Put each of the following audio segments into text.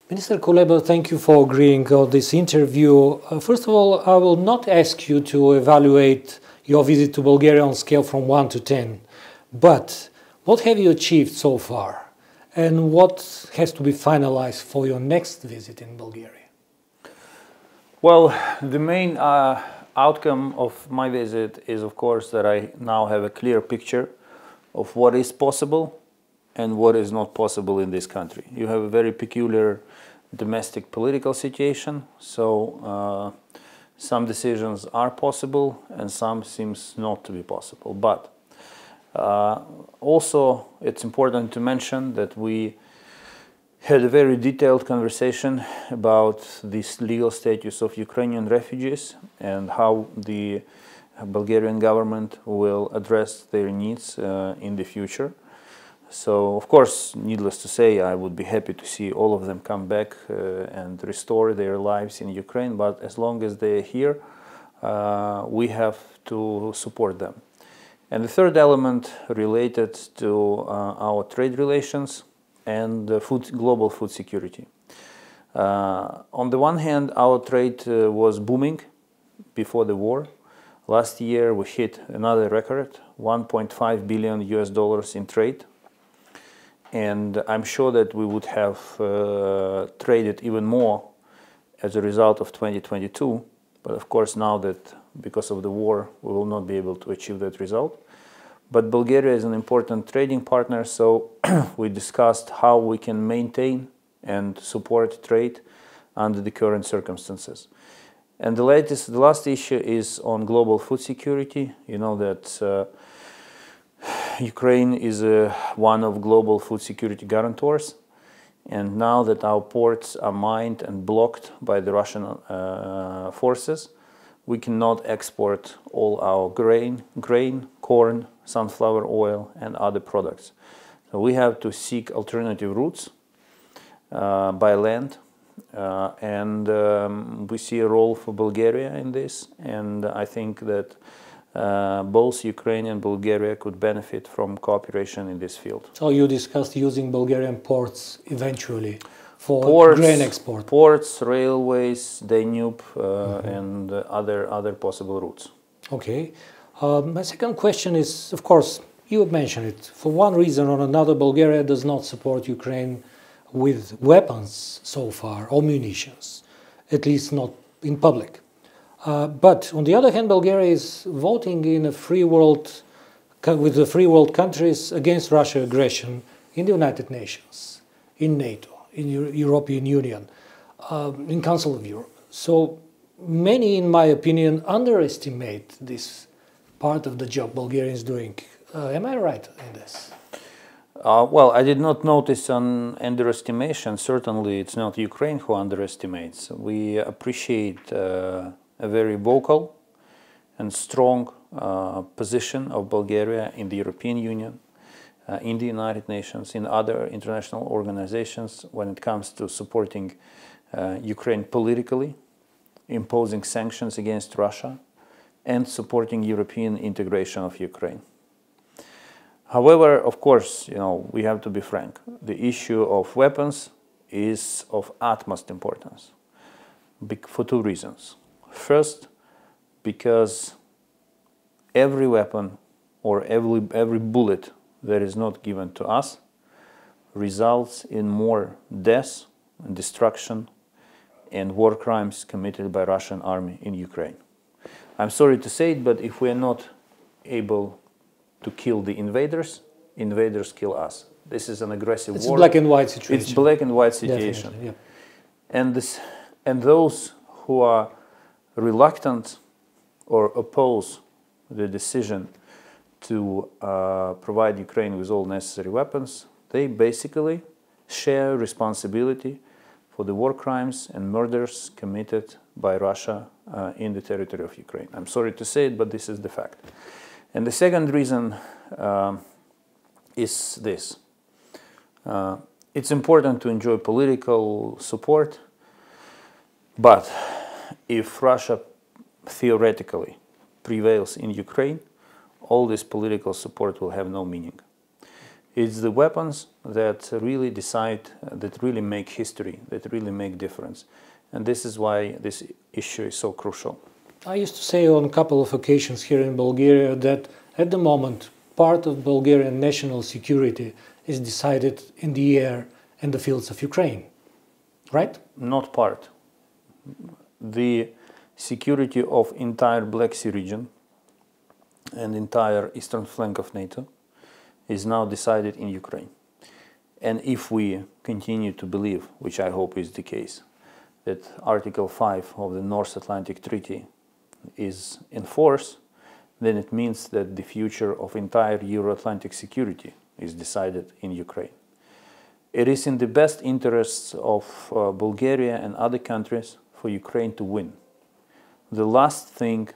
Minister Kuleba, thank you for agreeing on this interview. First of all, I will not ask you to evaluate your visit to Bulgaria on a scale from 1 to 10, but what have you achieved so far, and what has to be finalized for your next visit in Bulgaria? Well, the main outcome of my visit is, of course, that I now have a clear picture of what is possible and what is not possible in this country. You have a very peculiar domestic political situation, so some decisions are possible and some seems not to be possible. But also it's important to mention that we had a very detailed conversation about this legal status of Ukrainian refugees and how the Bulgarian government will address their needs in the future. So, of course, needless to say, I would be happy to see all of them come back and restore their lives in Ukraine, but as long as they are here, we have to support them. And the third element related to our trade relations and global food security. On the one hand, our trade was booming before the war. Last year we hit another record, $1.5 billion in trade. And I'm sure that we would have traded even more as a result of 2022. But of course, now that because of the war, we will not be able to achieve that result. But Bulgaria is an important trading partner, so we discussed how we can maintain and support trade under the current circumstances. And the last issue is on global food security. You know that Ukraine is one of global food security guarantors, and now that our ports are mined and blocked by the Russian forces, we cannot export all our grain, corn, sunflower oil, and other products. So we have to seek alternative routes by land, and we see a role for Bulgaria in this, and I think that both Ukraine and Bulgaria could benefit from cooperation in this field. So you discussed using Bulgarian ports eventually for grain export? Ports, railways, Danube, and other possible routes. Okay. My second question is, of course, you mentioned it. For one reason or another, Bulgaria does not support Ukraine with weapons so far, or munitions, at least not in public. But on the other hand, Bulgaria is voting in a free world, with the free world countries against Russian aggression in the United Nations, in NATO, in European Union, in Council of Europe. So many, in my opinion, underestimate this part of the job Bulgaria is doing. Am I right in this? Well, I did not notice an underestimation. Certainly, it's not Ukraine who underestimates. We appreciate a very vocal and strong position of Bulgaria in the European Union, in the United Nations, in other international organizations when it comes to supporting Ukraine politically, imposing sanctions against Russia, and supporting European integration of Ukraine. However, of course, we have to be frank. The issue of weapons is of utmost importance for two reasons. First, because every weapon or every bullet that is not given to us results in more death and destruction and war crimes committed by Russian army in Ukraine. I'm sorry to say it, but if we are not able to kill the invaders, invaders kill us. This is an aggressive war. It's a black and white situation. It's black and white situation. Yeah. And those who are reluctant or oppose the decision to provide Ukraine with all necessary weapons, they basically share responsibility for the war crimes and murders committed by Russia in the territory of Ukraine. I'm sorry to say it, but this is the fact. And the second reason is this. It's important to enjoy political support, but if Russia theoretically prevails in Ukraine, all this political support will have no meaning. It's the weapons that really decide, that really make history, that really make difference. And this is why this issue is so crucial. I used to say on a couple of occasions here in Bulgaria that at the moment part of Bulgarian national security is decided in the air and the fields of Ukraine, right? Not part. The security of entire Black Sea region and entire eastern flank of NATO is now decided in Ukraine. And if we continue to believe, which I hope is the case, that Article 5 of the North Atlantic Treaty is in force, then it means that the future of entire Euro-Atlantic security is decided in Ukraine. It is in the best interests of Bulgaria and other countries for Ukraine to win. The last thing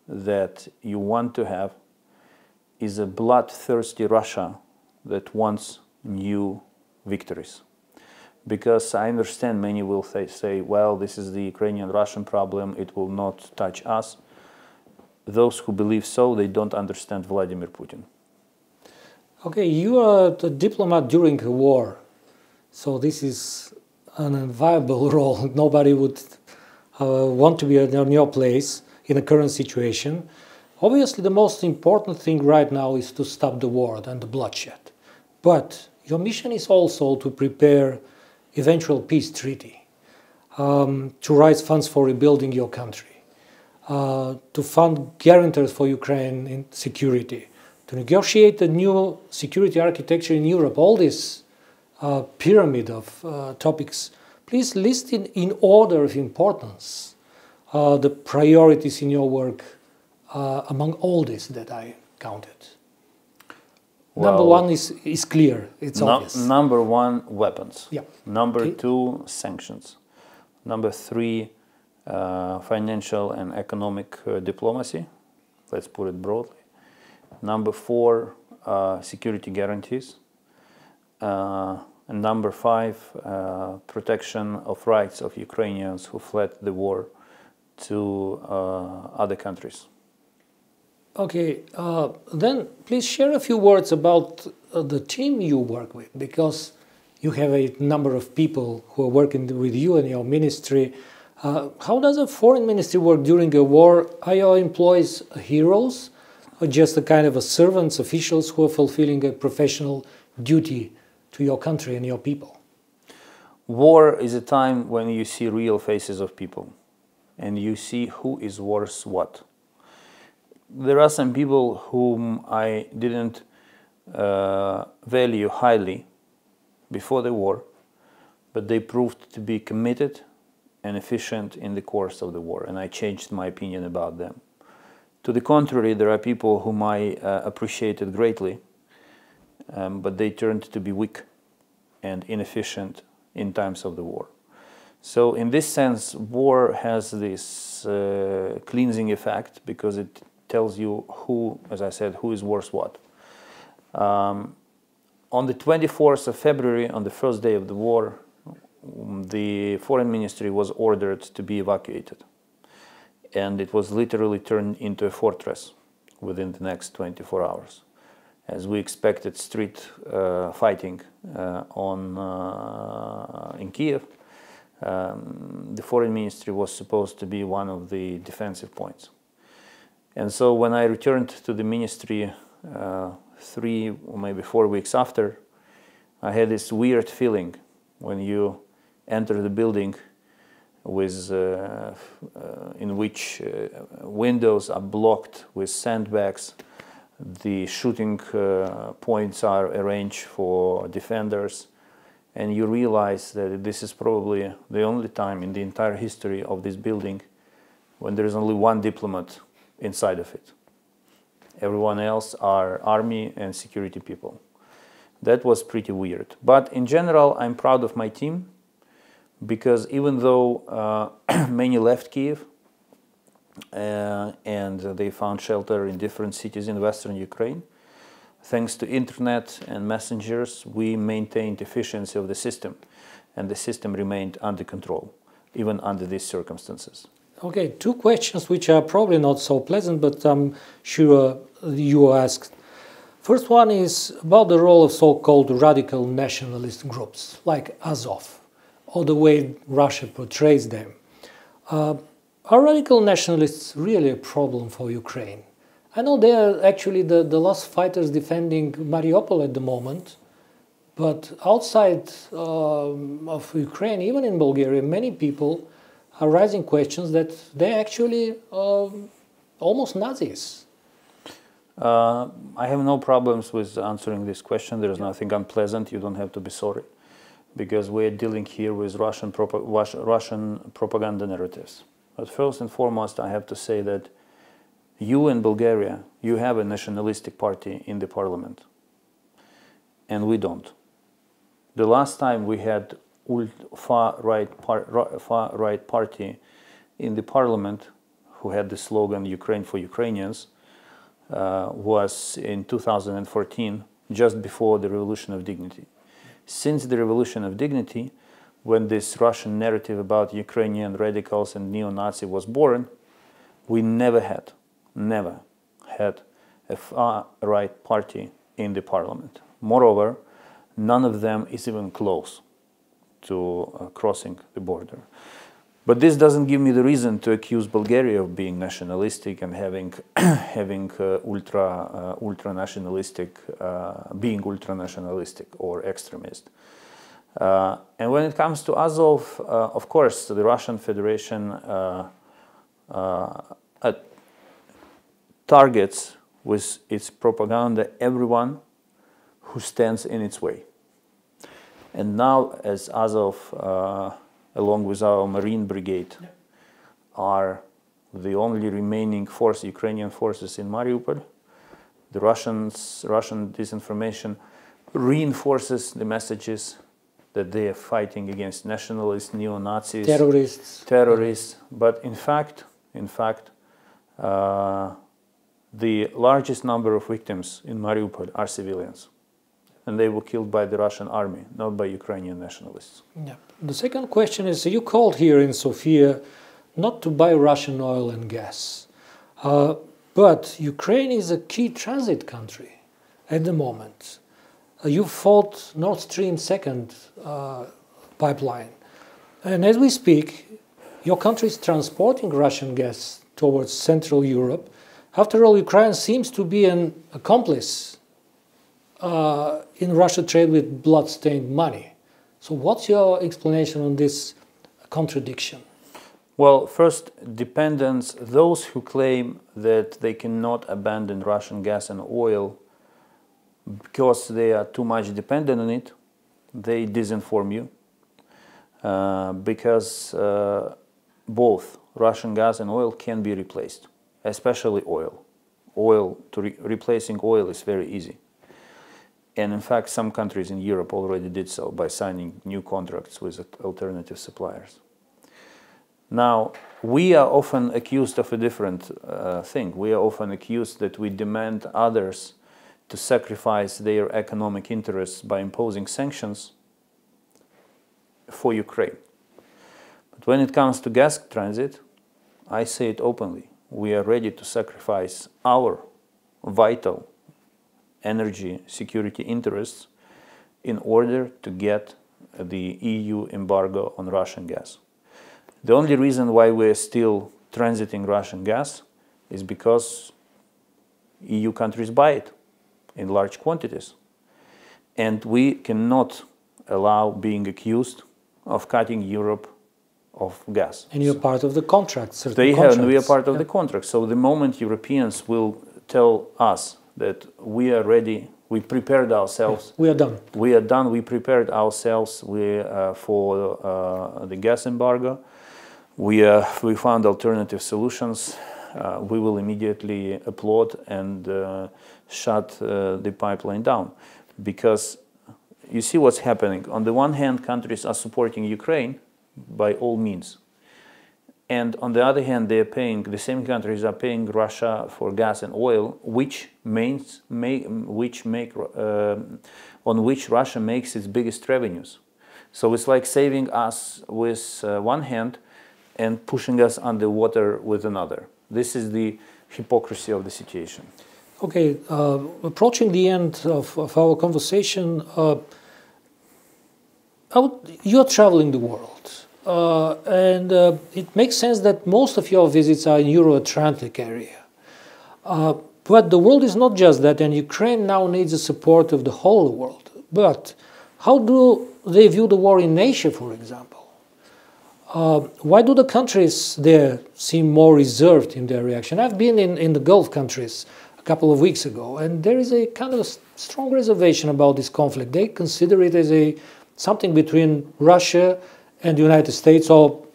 that you want to have is a bloodthirsty Russia that wants new victories. Because I understand many will say, well, this is the Ukrainian-Russian problem, it will not touch us. Those who believe so, they don't understand Vladimir Putin. Okay, you are a diplomat during a war, so this is an inviolable role. Nobody would want to be in your place in the current situation. Obviously, the most important thing right now is to stop the war and the bloodshed. But your mission is also to prepare eventual peace treaty, to raise funds for rebuilding your country, to fund guarantors for Ukraine in security, to negotiate a new security architecture in Europe. All this pyramid of topics. Please list in order of importance the priorities in your work among all this that I counted. Well, number one is clear, it's obvious. Number one, weapons. Yeah. Number two, sanctions. Number three, financial and economic diplomacy, let's put it broadly. Number four, security guarantees. And number five, protection of rights of Ukrainians who fled the war to other countries. Okay, then please share a few words about the team you work with, because you have a number of people who are working with you and your ministry. How does a foreign ministry work during a war? Are your employees heroes or just a kind of servants, officials who are fulfilling a professional duty to your country and your people? War is a time when you see real faces of people and you see who is worth what. There are some people whom I didn't value highly before the war, but they proved to be committed and efficient in the course of the war, and I changed my opinion about them. To the contrary, there are people whom I appreciated greatly, but they turned to be weak and inefficient in times of the war. So in this sense, war has this cleansing effect because it tells you who, as I said, who is worth what. On the 24th of February, on the first day of the war, the foreign ministry was ordered to be evacuated. And it was literally turned into a fortress within the next 24 hours. As we expected street fighting in Kiev, the foreign ministry was supposed to be one of the defensive points. And so when I returned to the ministry 3 or maybe 4 weeks after, I had this weird feeling when you enter the building with, in which windows are blocked with sandbags, the shooting points are arranged for defenders, and you realize that this is probably the only time in the entire history of this building when there is only one diplomat inside of it. Everyone else are army and security people. That was pretty weird. But in general, I'm proud of my team, because even though many left Kiev and they found shelter in different cities in western Ukraine, thanks to internet and messengers, we maintained efficiency of the system, and the system remained under control, even under these circumstances. Okay, 2 questions which are probably not so pleasant, but I'm sure you asked. First one is about the role of so-called radical nationalist groups like Azov, or the way Russia portrays them. Are radical nationalists really a problem for Ukraine? I know they are actually the last fighters defending Mariupol at the moment, but outside of Ukraine, even in Bulgaria, many people are raising questions that they're actually almost Nazis. I have no problems with answering this question. There is nothing unpleasant. You don't have to be sorry, because we are dealing here with Russian propaganda narratives. But first and foremost, I have to say that you in Bulgaria, you have a nationalistic party in the parliament, and we don't. The last time we had far-right party in the parliament who had the slogan "Ukraine for Ukrainians" was in 2014, just before the Revolution of Dignity. Since the Revolution of Dignity, when this Russian narrative about Ukrainian radicals and neo-Nazi was born, we never had a far-right party in the parliament. Moreover, none of them is even close to crossing the border. But this doesn't give me the reason to accuse Bulgaria of being nationalistic and having ultra-nationalistic, being ultra-nationalistic or extremist. And when it comes to Azov, of course, the Russian Federation targets with its propaganda everyone who stands in its way. And now, as Azov, along with our Marine Brigade, are the only remaining Ukrainian forces in Mariupol, the Russian disinformation reinforces the messages that they are fighting against nationalists, neo-Nazis, terrorists. But in fact, the largest number of victims in Mariupol are civilians. And they were killed by the Russian army, not by Ukrainian nationalists. Yeah. The second question is, you called here in Sofia not to buy Russian oil and gas. But Ukraine is a key transit country at the moment. You fought Nord Stream 2 pipeline. And as we speak, your country is transporting Russian gas towards Central Europe. After all, Ukraine seems to be an accomplice in Russia trade with blood-stained money. So what's your explanation on this contradiction? Well, first, dependence, those who claim that they cannot abandon Russian gas and oil because they are too much dependent on it, they disinform you. Because both Russian gas and oil can be replaced, especially oil. Replacing oil is very easy. And in fact, some countries in Europe already did so by signing new contracts with alternative suppliers. Now, we are often accused of a different thing. We are often accused that we demand others to sacrifice their economic interests by imposing sanctions for Ukraine. But when it comes to gas transit, I say it openly. We are ready to sacrifice our vital energy security interests in order to get the EU embargo on Russian gas. The only reason why we're still transiting Russian gas is because EU countries buy it in large quantities. And we cannot allow being accused of cutting Europe of gas. And you're part of the contract, we are part of the contract. So the moment Europeans will tell us that we are ready, we prepared ourselves. We are done. We are done. We prepared ourselves for the gas embargo. We found alternative solutions. We will immediately applaud and shut the pipeline down. Because you see what's happening. On the one hand, countries are supporting Ukraine by all means. And on the other hand, they are paying, the same countries are paying Russia for gas and oil, on which Russia makes its biggest revenues. So it's like saving us with one hand and pushing us underwater with another. This is the hypocrisy of the situation. Okay, approaching the end of our conversation, you're traveling the world, and it makes sense that most of your visits are in Euro-Atlantic area. But the world is not just that, and Ukraine now needs the support of the whole world. But how do they view the war in Asia, for example? Why do the countries there seem more reserved in their reaction? I've been in the Gulf countries a couple of weeks ago, and there is a kind of strong reservation about this conflict. They consider it as something between Russia and the United States, or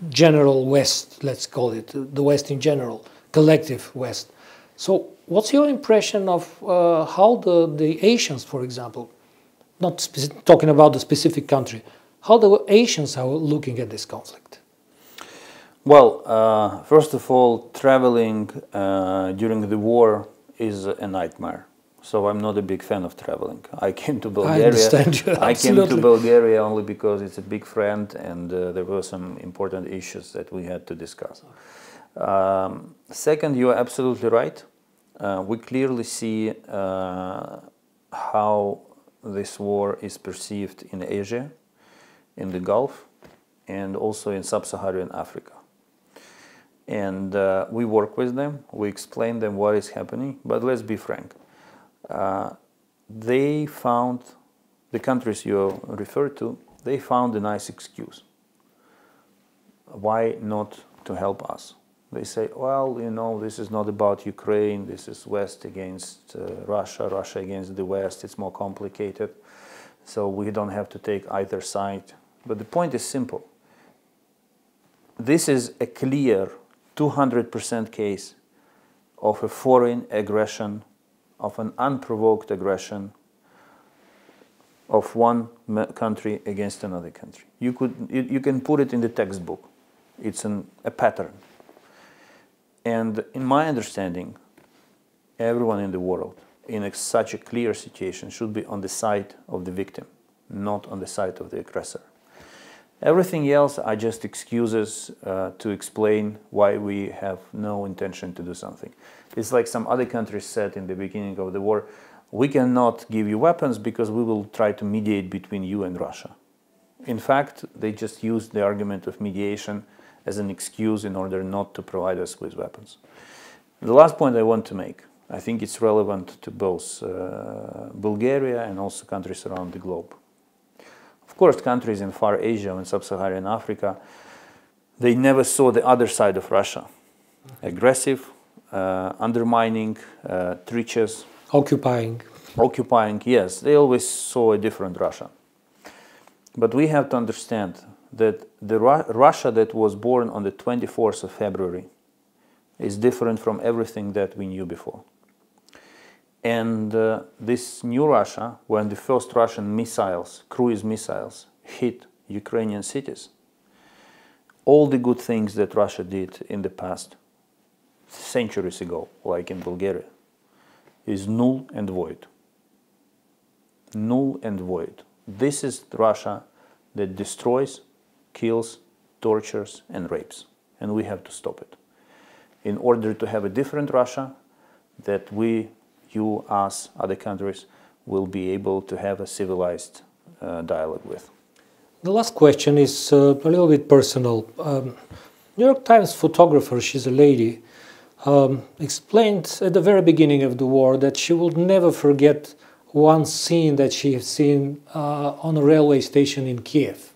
general West, let's call it, the West in general, collective West. So what's your impression of how the Asians, for example, not talking about the specific country, how the Asians are looking at this conflict? Well, first of all, traveling during the war is a nightmare. So I'm not a big fan of traveling. I came to Bulgaria. I understand you, I came to Bulgaria only because it's a big friend, and there were some important issues that we had to discuss. Second, you are absolutely right. We clearly see how this war is perceived in Asia, in the Gulf, and also in sub-Saharan Africa. And we work with them, we explain them what is happening, but let's be frank. They found, the countries you refer to, they found a nice excuse. Why not to help us? They say, well, you know, this is not about Ukraine, this is West against Russia, Russia against the West, it's more complicated, so we don't have to take either side. But the point is simple. This is a clear 200% case of a foreign aggression, of an unprovoked aggression of one country against another country. You can put it in the textbook. It's a pattern. And in my understanding, everyone in the world in such a clear situation should be on the side of the victim, not on the side of the aggressor. Everything else are just excuses to explain why we have no intention to do something. It's like some other countries said in the beginning of the war, we cannot give you weapons because we will try to mediate between you and Russia. In fact, they just used the argument of mediation as an excuse in order not to provide us with weapons. The last point I want to make, I think it's relevant to both Bulgaria and also countries around the globe. Of course, countries in Far Asia and Sub-Saharan Africa, they never saw the other side of Russia. Aggressive, undermining, treacherous. Occupying. Occupying, yes. They always saw a different Russia. But we have to understand that the Russia that was born on the 24th of February is different from everything that we knew before. And this new Russia, when the first Russian missiles, cruise missiles, hit Ukrainian cities, all the good things that Russia did in the past, centuries ago, like in Bulgaria, is null and void. Null and void. This is Russia that destroys, kills, tortures, and rapes. And we have to stop it. In order to have a different Russia that we, you, us, other countries will be able to have a civilized dialogue with. The last question is a little bit personal. New York Times photographer, she's a lady, explained at the very beginning of the war that she would never forget one scene that she has seen on a railway station in Kiev.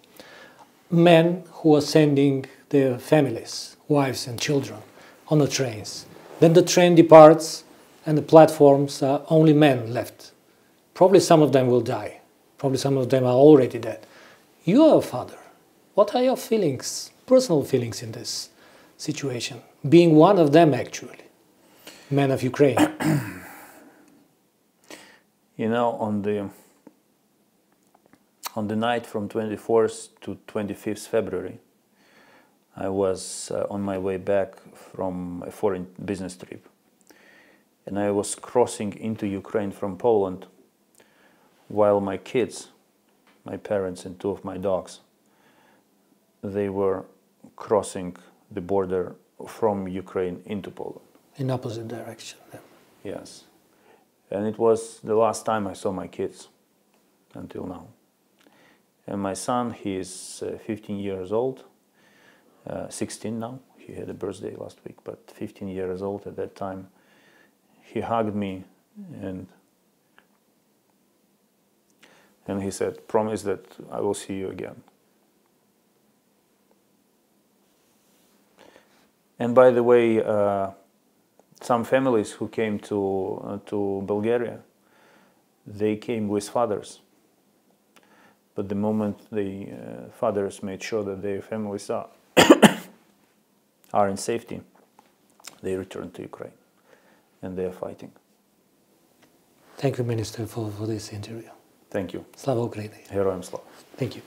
Men who are sending their families, wives and children, on the trains. Then the train departs and the platforms are only men left. Probably some of them will die. Probably some of them are already dead. You are a father. What are your feelings, personal feelings in this situation? Being one of them, actually, men of Ukraine. You know, on the night from 24th to 25th February, I was on my way back from a foreign business trip. And I was crossing into Ukraine from Poland while my kids, my parents and two of my dogs, they were crossing the border from Ukraine into Poland. In opposite direction. Yes. And it was the last time I saw my kids until now. And my son, he is 15 years old, 16 now. He had a birthday last week, but 15 years old at that time. He hugged me and he said, "Promise that I will see you again." And by the way, some families who came to Bulgaria, they came with fathers. But the moment the fathers made sure that their families are in safety, they returned to Ukraine, and they are fighting. Thank you, Minister, for this interview. Thank you. Slava Ukraini. Героям слава. Thank you.